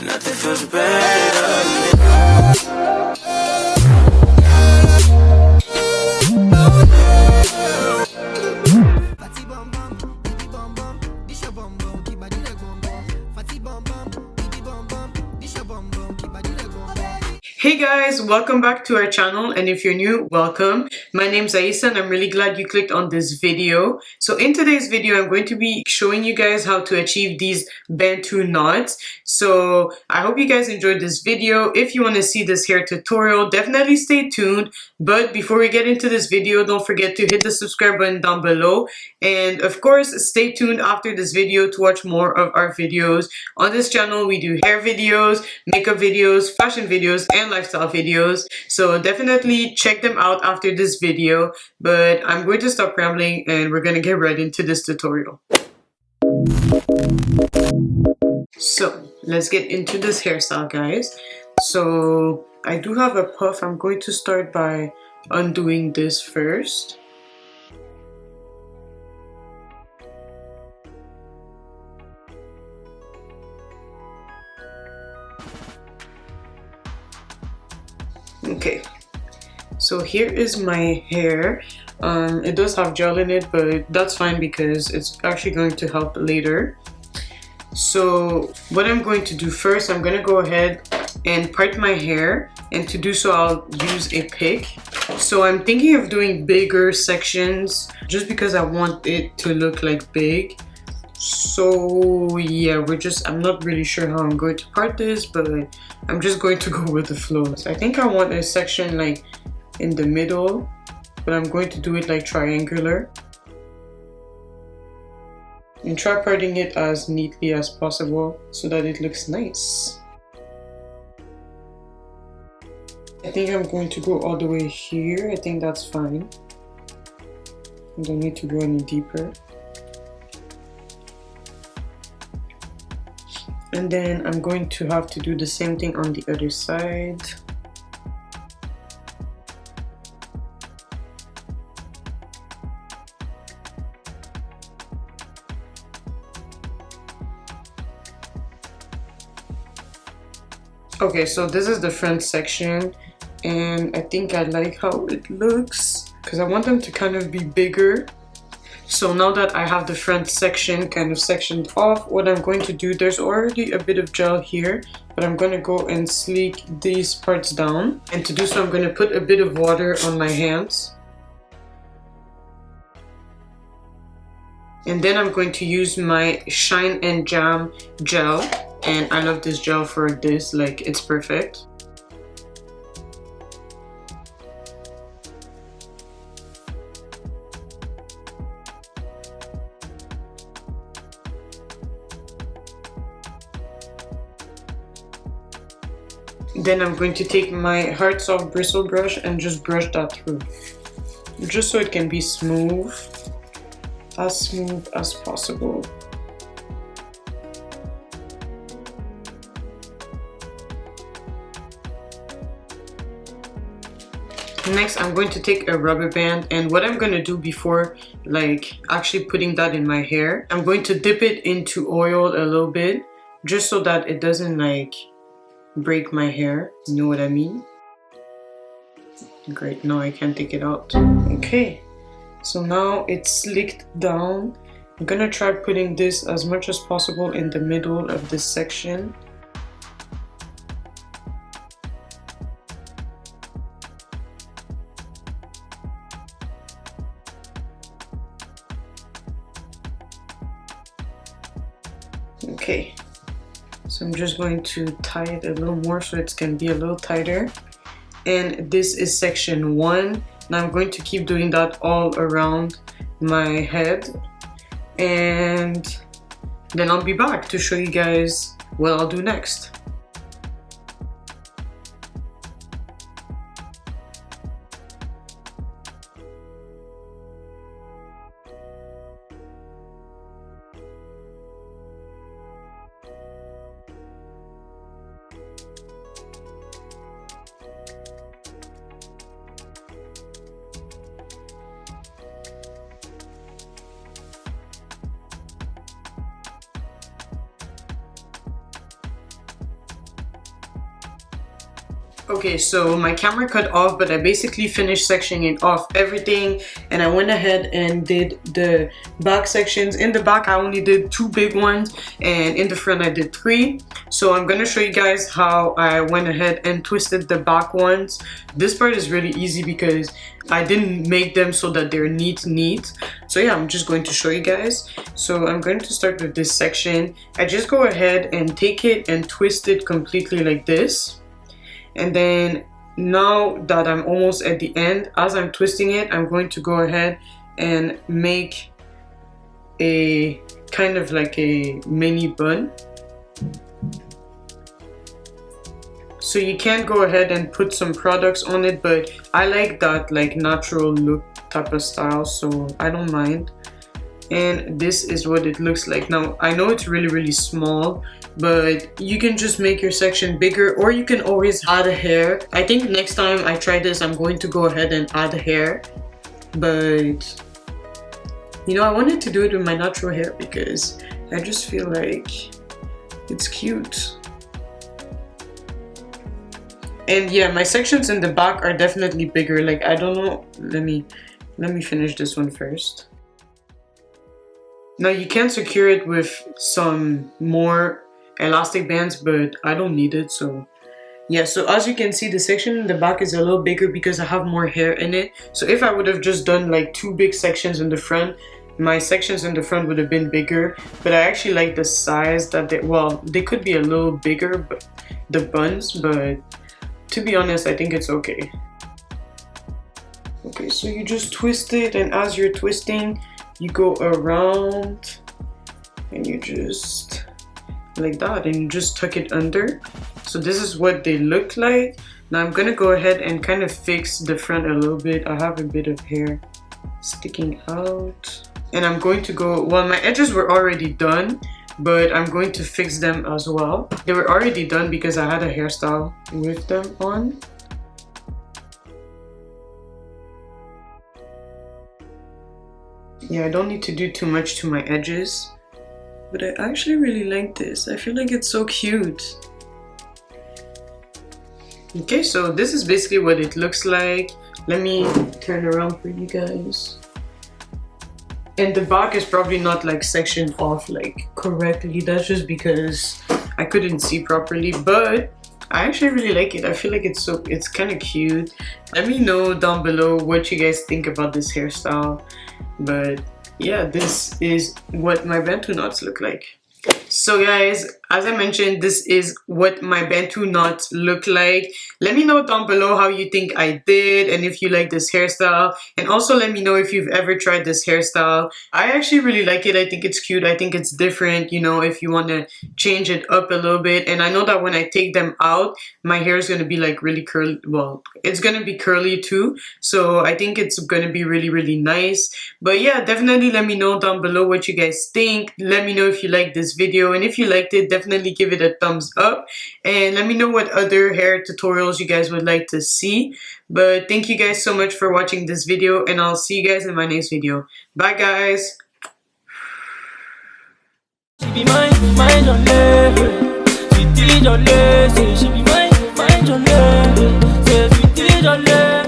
Nothing feels better. Hey guys, welcome back to our channel, and if you're new, welcome. My name's Aisa and I'm really glad you clicked on this video. So in today's video, I'm going to be showing you guys how to achieve these Bantu knots. So I hope you guys enjoyed this video. If you want to see this hair tutorial, definitely stay tuned. But before we get into this video, don't forget to hit the subscribe button down below. And of course, stay tuned after this video to watch more of our videos. On this channel, we do hair videos, makeup videos, fashion videos, and lifestyle videos. So definitely check them out after this video. But I'm going to stop rambling and we're going to get right into this tutorial. So let's get into this hairstyle, guys. So I do have a puff. I'm going to start by undoing this first. Okay, so here is my hair. It does have gel in it, but that's fine because it's actually going to help later. So what I'm going to do first, I'm going to go ahead and part my hair, and to do so I'll use a pick. So I'm thinking of doing bigger sections just because I want it to look like big. So yeah, I'm not really sure how I'm going to part this, but I'm just going to go with the flow. So I think I want a section like in the middle, but I'm going to do it like triangular. And try parting it as neatly as possible so that it looks nice. I think I'm going to go all the way here. I think that's fine. I don't need to go any deeper. And then I'm going to have to do the same thing on the other side. Okay, so this is the front section, and I think I like how it looks because I want them to kind of be bigger. So now that I have the front section kind of sectioned off, what I'm going to do, there's already a bit of gel here, but I'm going to go and sleek these parts down. And to do so, I'm going to put a bit of water on my hands. And then I'm going to use my Shine and Jam gel. And I love this gel for this, like it's perfect. Then I'm going to take my hard soft bristle brush and just brush that through. Just so it can be smooth as possible. Next, I'm going to take a rubber band, and what I'm going to do before like actually putting that in my hair, I'm going to dip it into oil a little bit just so that it doesn't like break my hair. You know what I mean? Great, now I can take it out. Okay, so now it's slicked down. I'm gonna try putting this as much as possible in the middle of this section. Okay, so I'm just going to tie it a little more so it can be a little tighter. And this is section 1. Now I'm going to keep doing that all around my head. And then I'll be back to show you guys what I'll do next. Okay, so my camera cut off, but I basically finished sectioning off everything, and I went ahead and did the back sections. In the back I only did 2 big ones, and in the front I did 3. So I'm gonna show you guys how I went ahead and twisted the back ones. This part is really easy because I didn't make them so that they're neat. So yeah, I'm just going to show you guys. So I'm going to start with this section. I just go ahead and take it and twist it completely like this. And then now that I'm almost at the end, as I'm twisting it, I'm going to go ahead and make a kind of like a mini bun. So you can go ahead and put some products on it, but I like that like natural look type of style, so I don't mind. And this is what it looks like. Now I know it's really small, but you can just make your section bigger, or you can always add a hair. I think next time I try this, I'm going to go ahead and add a hair, but you know, I wanted to do it with my natural hair because I just feel like it's cute. And yeah, my sections in the back are definitely bigger. Like, I don't know, let me finish this one first. Now you can secure it with some more elastic bands, but I don't need it. So yeah, so as you can see, the section in the back is a little bigger because I have more hair in it. So if I would have just done like 2 big sections in the front, my sections in the front would have been bigger. But I actually like the size that they could be a little bigger, but the buns, but to be honest, I think it's okay. Okay, so you just twist it, and as you're twisting, you go around and you just like that, and you just tuck it under. So this is what they look like. Now I'm gonna go ahead and kind of fix the front a little bit. I have a bit of hair sticking out, and I'm going to go, well, my edges were already done, but I'm going to fix them as well. They were already done because I had a hairstyle with them on. Yeah, I don't need to do too much to my edges, but I actually really like this. I feel like it's so cute. Okay, so this is basically what it looks like. Let me turn around for you guys. And the back is probably not like sectioned off like correctly. That's just because I couldn't see properly, but I actually really like it. I feel like it's kind of cute. Let me know down below what you guys think about this hairstyle. But yeah, this is what my Bantu knots look like. So guys, as I mentioned, this is what my Bantu knots look like. Let me know down below how you think I did and if you like this hairstyle. And also let me know if you've ever tried this hairstyle. I actually really like it. I think it's cute. I think it's different, you know, if you want to change it up a little bit. And I know that when I take them out, my hair is going to be like really curly. Well, it's going to be curly too. So I think it's going to be really nice. But yeah, definitely let me know down below what you guys think. Let me know if you like this video. And if you liked it, definitely give it a thumbs up. And let me know what other hair tutorials you guys would like to see. But thank you guys so much for watching this video. And I'll see you guys in my next video. Bye guys. She be mine on love. She did on love. She be mine on love. She did on love.